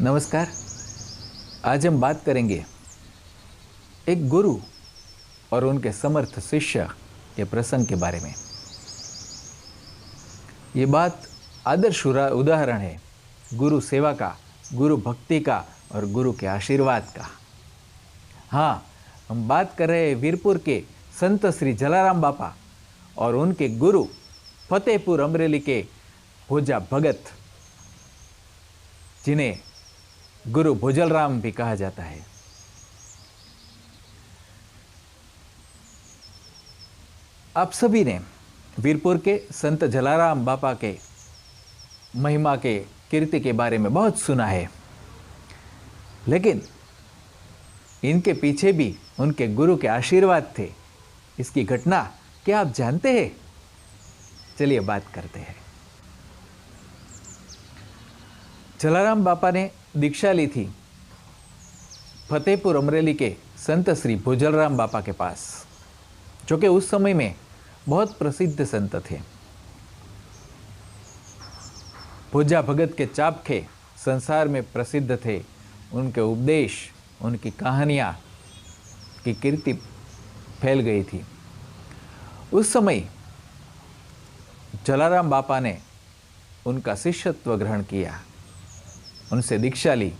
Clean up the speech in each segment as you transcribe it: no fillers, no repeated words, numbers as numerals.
नमस्कार। आज हम बात करेंगे एक गुरु और उनके समर्थ शिष्य के प्रसंग के बारे में। ये बात आदर्श उदाहरण है गुरु सेवा का, गुरु भक्ति का और गुरु के आशीर्वाद का। हाँ, हम बात कर रहे हैं वीरपुर के संत श्री जलाराम बापा और उनके गुरु फतेहपुर अमरेली के भोजा भगत, जिन्हें गुरु भोजलराम भी कहा जाता है। आप सभी ने वीरपुर के संत जलाराम बापा के महिमा के कीर्ति के बारे में बहुत सुना है, लेकिन इनके पीछे भी उनके गुरु के आशीर्वाद थे। इसकी घटना क्या आप जानते हैं? चलिए बात करते हैं। जलाराम बापा ने दीक्षा ली थी फतेहपुर अमरेली के संत श्री भोजलराम बापा के पास, जो कि उस समय में बहुत प्रसिद्ध संत थे। भोजा भगत के चाबखे संसार में प्रसिद्ध थे। उनके उपदेश, उनकी कहानियाँ की कीर्ति फैल गई थी। उस समय जलाराम बापा ने उनका शिष्यत्व ग्रहण किया, उनसे दीक्षा ली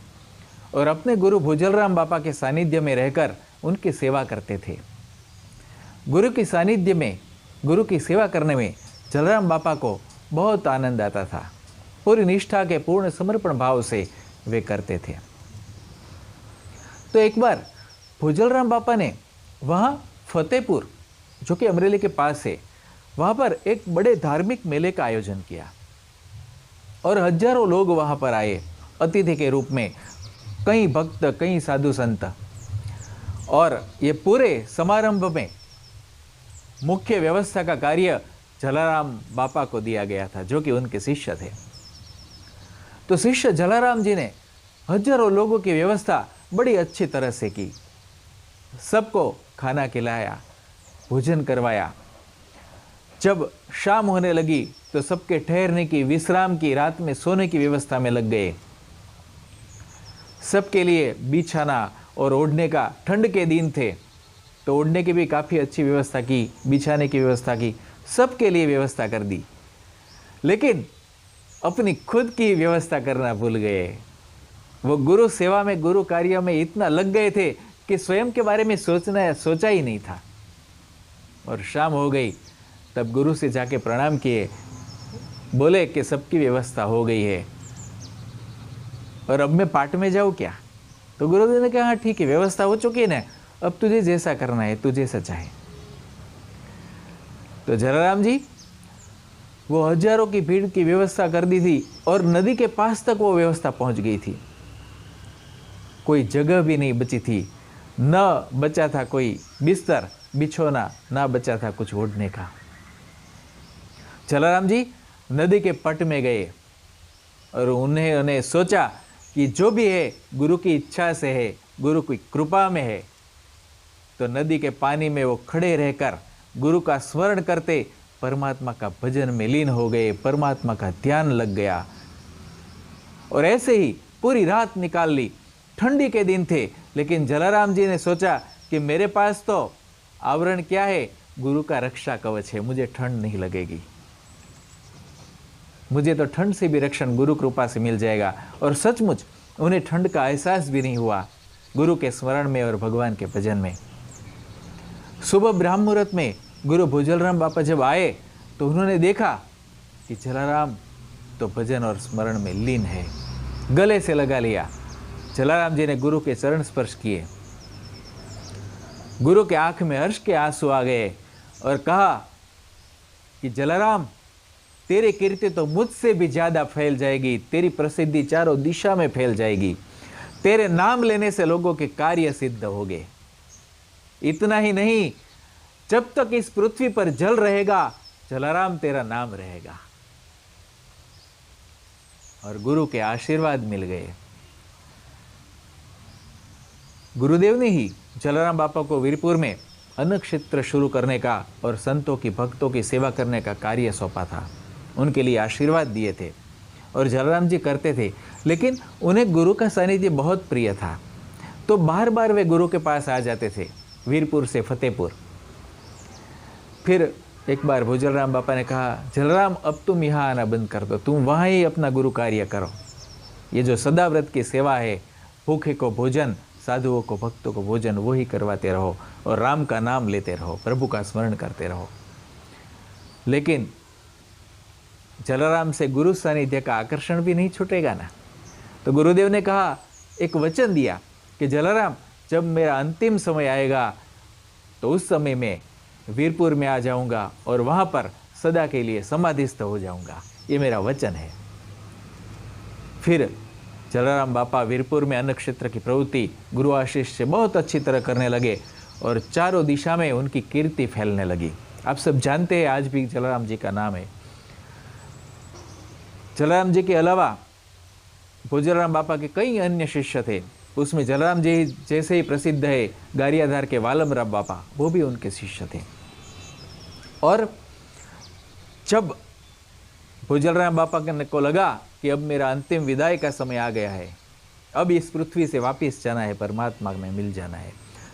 और अपने गुरु भोजलराम बापा के सानिध्य में रहकर उनकी सेवा करते थे। गुरु के सानिध्य में, गुरु की सेवा करने में जलाराम बापा को बहुत आनंद आता था। पूरी निष्ठा के, पूर्ण समर्पण भाव से वे करते थे। तो एक बार भोजलराम बापा ने वहाँ फतेहपुर, जो कि अमरेली के पास है, वहाँ पर एक बड़े धार्मिक मेले का आयोजन किया और हजारों लोग वहाँ पर आए अतिथि के रूप में, कई भक्त, कई साधु संत। और ये पूरे समारंभ में मुख्य व्यवस्था का कार्य जलाराम बापा को दिया गया था, जो कि उनके शिष्य थे। तो शिष्य जलाराम जी ने हजारों लोगों की व्यवस्था बड़ी अच्छी तरह से की। सबको खाना खिलाया, भोजन करवाया। जब शाम होने लगी तो सबके ठहरने की, विश्राम की, रात में सोने की व्यवस्था में लग गए। सबके लिए बिछाना और ओढ़ने का, ठंड के दिन थे तो ओढ़ने की भी काफ़ी अच्छी व्यवस्था की, बिछाने की व्यवस्था की, सबके लिए व्यवस्था कर दी। लेकिन अपनी खुद की व्यवस्था करना भूल गए। वो गुरु सेवा में, गुरु कार्य में इतना लग गए थे कि स्वयं के बारे में सोचा ही नहीं था। और शाम हो गई तब गुरु से जाके प्रणाम किए, बोले कि सबकी व्यवस्था हो गई है और अब मैं पाठ में जाऊँ क्या? तो गुरुदेव ने कहा, हाँ ठीक है, व्यवस्था हो चुकी है ना, अब तुझे जैसा करना है, तुझे जैसा चाहे। तो जलाराम जी वो हजारों की भीड़ की व्यवस्था कर दी थी और नदी के पास तक वो व्यवस्था पहुंच गई थी। कोई जगह भी नहीं बची थी, न बचा था कोई बिस्तर बिछोना, ना बचा था कुछ ओढ़ने का। जलाराम जी नदी के पट में गए और उन्हें सोचा कि जो भी है गुरु की इच्छा से है, गुरु की कृपा में है। तो नदी के पानी में वो खड़े रहकर गुरु का स्मरण करते परमात्मा का भजन में लीन हो गए, परमात्मा का ध्यान लग गया। और ऐसे ही पूरी रात निकाल ली। ठंडी के दिन थे, लेकिन जलाराम जी ने सोचा कि मेरे पास तो आवरण क्या है, गुरु का रक्षा कवच है, मुझे ठंड नहीं लगेगी। मुझे तो ठंड से भी रक्षण गुरु कृपा से मिल जाएगा। और सचमुच उन्हें ठंड का एहसास भी नहीं हुआ गुरु के स्मरण में और भगवान के भजन में। सुबह ब्राह्म मुहूर्त में गुरु भोजलराम बापा जब आए तो उन्होंने देखा कि जलाराम तो भजन और स्मरण में लीन है। गले से लगा लिया। जलाराम जी ने गुरु के चरण स्पर्श किए। गुरु के आंख में हर्ष के आंसू आ गए और कहा कि जलाराम, तेरी कीर्ति तो मुझसे भी ज्यादा फैल जाएगी, तेरी प्रसिद्धि चारों दिशा में फैल जाएगी। तेरे नाम लेने से लोगों के कार्य सिद्ध होंगे। इतना ही नहीं, जब तक इस पृथ्वी पर जल रहेगा, जलाराम तेरा नाम रहेगा। और गुरु के आशीर्वाद मिल गए। गुरुदेव ने ही जलाराम बापा को वीरपुर में अन्न क्षेत्र शुरू करने का और संतों की, भक्तों की सेवा करने का कार्य सौंपा था। उनके लिए आशीर्वाद दिए थे और जलाराम जी करते थे। लेकिन उन्हें गुरु का सानिध्य बहुत प्रिय था, तो बार बार वे गुरु के पास आ जाते थे, वीरपुर से फतेहपुर। फिर एक बार भोजलराम बापा ने कहा, जलराम अब तुम यहाँ आना बंद कर दो, तुम वहाँ ही अपना गुरु कार्य करो। ये जो सदाव्रत की सेवा है, भूखे को भोजन, साधुओं को भक्तों को भोजन, वही करवाते रहो और राम का नाम लेते रहो, प्रभु का स्मरण करते रहो। लेकिन जलाराम से गुरु सानिध्य का आकर्षण भी नहीं छूटेगा ना। तो गुरुदेव ने कहा, एक वचन दिया कि जलाराम जब मेरा अंतिम समय आएगा तो उस समय में वीरपुर में आ जाऊंगा और वहाँ पर सदा के लिए समाधिस्थ हो जाऊंगा, ये मेरा वचन है। फिर जलाराम बापा वीरपुर में अन्न क्षेत्र की प्रवृत्ति गुरु आशीष से बहुत अच्छी तरह करने लगे और चारों दिशा में उनकी कीर्ति फैलने लगी। आप सब जानते हैं, आज भी जलाराम जी का नाम है। जलाराम जी के अलावा भोजलराम बापा के कई अन्य शिष्य थे, उसमें जलाराम जी जैसे ही प्रसिद्ध है गारियाधार के वालमराम बापा, वो भी उनके शिष्य थे। और जब भोजलराम बापा को लगा कि अब मेरा अंतिम विदाई का समय आ गया है, अब इस पृथ्वी से वापस जाना है, परमात्मा में मिल जाना है,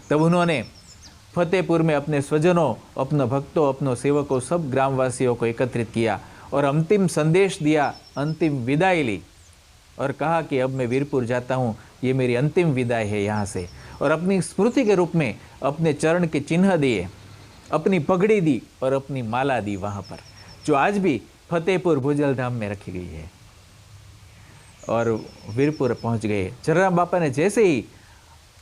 तब उन्होंने फतेहपुर में अपने स्वजनों, अपने भक्तों, अपनों सेवकों, सब ग्रामवासियों को एकत्रित किया और अंतिम संदेश दिया, अंतिम विदाई ली और कहा कि अब मैं वीरपुर जाता हूँ, ये मेरी अंतिम विदाई है यहाँ से। और अपनी स्मृति के रूप में अपने चरण के चिन्ह दिए, अपनी पगड़ी दी और अपनी माला दी वहाँ पर, जो आज भी फतेहपुर भुजलधाम में रखी गई है। और वीरपुर पहुँच गए। जलाराम बापा ने जैसे ही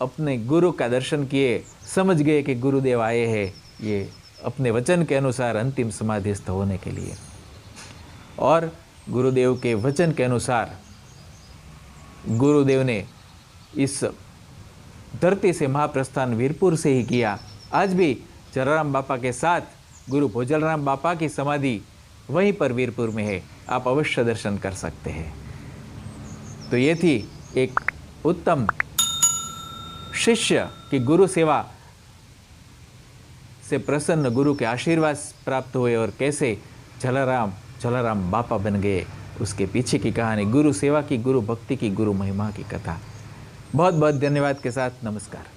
अपने गुरु का दर्शन किए, समझ गए कि गुरुदेव आए हैं, ये अपने वचन के अनुसार अंतिम समाधिस्थ होने के लिए। और गुरुदेव के वचन के अनुसार गुरुदेव ने इस धरती से महाप्रस्थान वीरपुर से ही किया। आज भी जलाराम बापा के साथ गुरु भोजलराम बापा की समाधि वहीं पर वीरपुर में है, आप अवश्य दर्शन कर सकते हैं। तो ये थी एक उत्तम शिष्य की गुरु सेवा से प्रसन्न गुरु के आशीर्वाद प्राप्त हुए और कैसे जलाराम बापा बन गए, उसके पीछे की कहानी, गुरु सेवा की, गुरु भक्ति की, गुरु महिमा की कथा। बहुत बहुत धन्यवाद के साथ नमस्कार।